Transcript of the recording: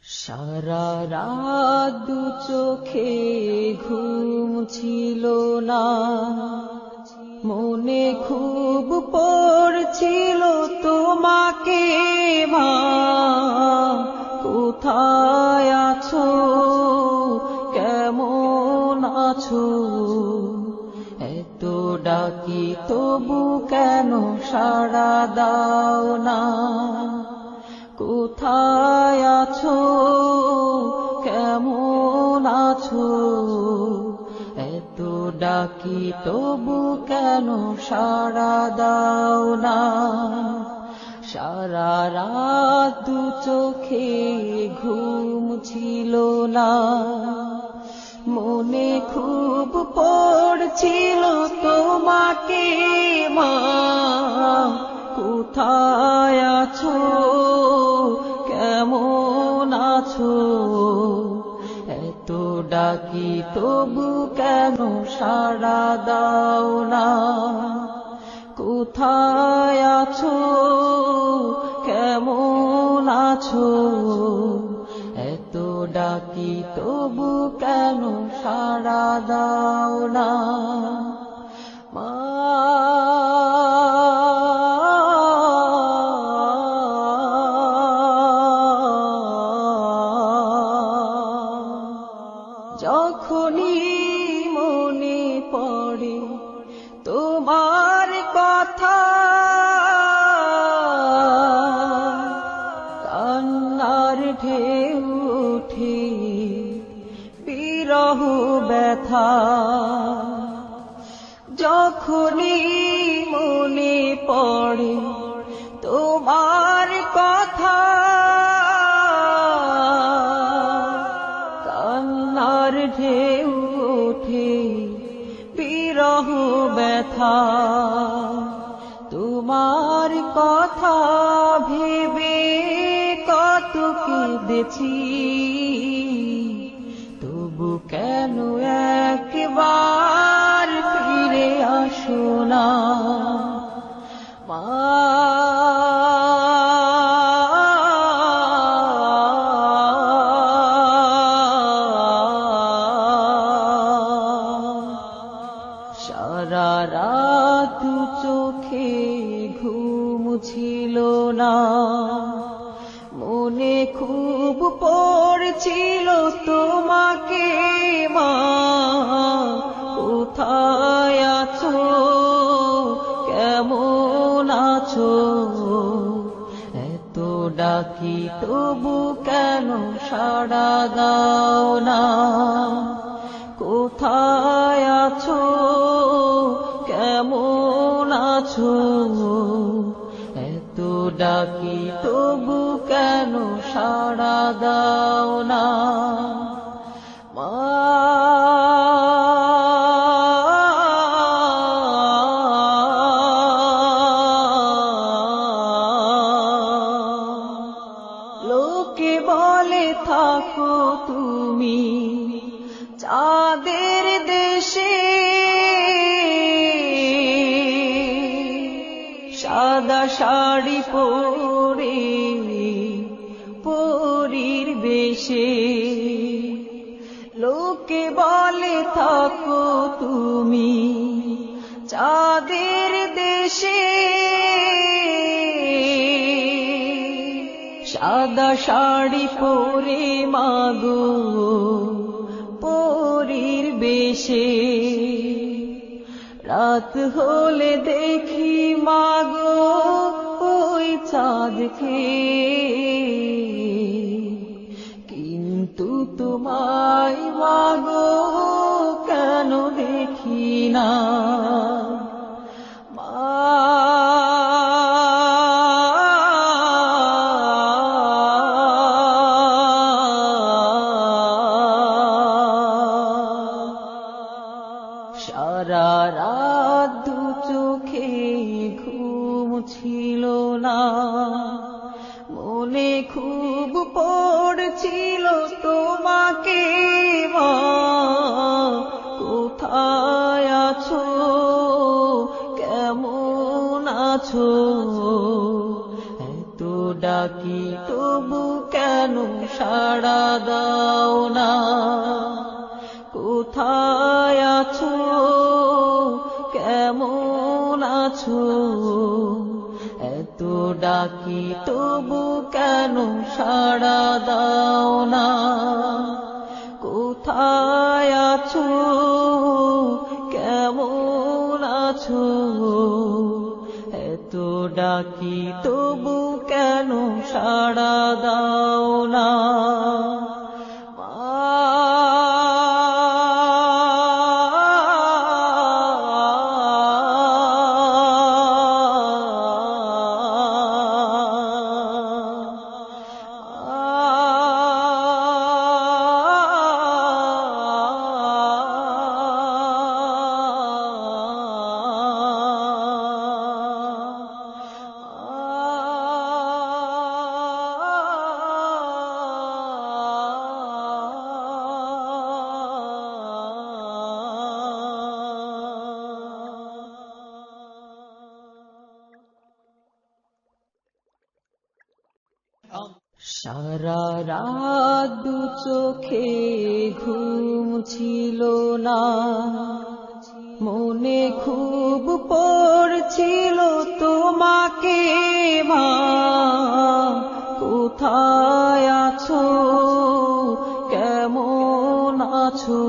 সারা রাত দু চোখে ঘুম ছিল না, মনে খুব পড়ছিল তোমাকে মা, কোথায় আছো, কেমন আছো, এত ডাকি তবু কেন সাড়া দাও না, কোথায় আছো, কেমন আছো, এত ডাকি তবু কেন সাড়া দাও না। সারা রাত দু চোখে ঘুম ছিল না, মনে খুব পড়ছিল তোমাকে মা, কোথায় আছো, কেমন আছো, এত ডাকি তবু কেন সাড়া দাও না, কোথায় আছো, কেমন আছো, এত ডাকি তবু কেন সাড়া দাও না মা। যখনই মনে পড়ে তোমার কথা, কান্নার ঢেউ ওঠে বিরহ ব্যথা, যখনই মনে পড়ে তোমার কথা, কান্নার ঢেউ ওঠে বিরহ ব্যথা, তোমার কথা ভেবে কত কেঁদেছি, তবু কেন একবার ফিরে আসো না মা। সারা রাত চোখে ঘুম ছিল না, মনে খুব পড়ছিল তোমাকে মা, কোথায় আছো, কেমন আছো, এত ডাকি তবু কেন সাড়া দাও না, কোথায় আছো, কেমন আছো, এত ডাকি তবু কেন সাড়া দাও না মা। লোকে বলে থাকো তুমি চাঁদের দেশে, সাদা শাড়ি পরে পরীর বেশে, লোকে বলে থাকো তুমি চাঁদের দেশে, সাদা শাড়ি পরে মাগো পরীর বেশে, রাত হলে দেখি মাগো ওই চাঁদকে, কিন্তু তোমায় মাগো কেন দেখি না মা। সারা রাত দু চোখে ঘুম ছিল না, মনে খুব পড়ছিল তোমাকে মা, কোথায় আছো, সাড়া দাও না? কোথায় আছো, কেমন আছো? এত ডাকি তবু কেন সাড়া দাও না? কোথায় আছো, কেমন আছো? এত ডাকি তবু কেন সাড়া দাও না? সারা রাত দু চোখে ঘুম ছিল না, মনে খুব পড়ছিল তোমাকে মা। কোথায় আছো, কেমন আছো?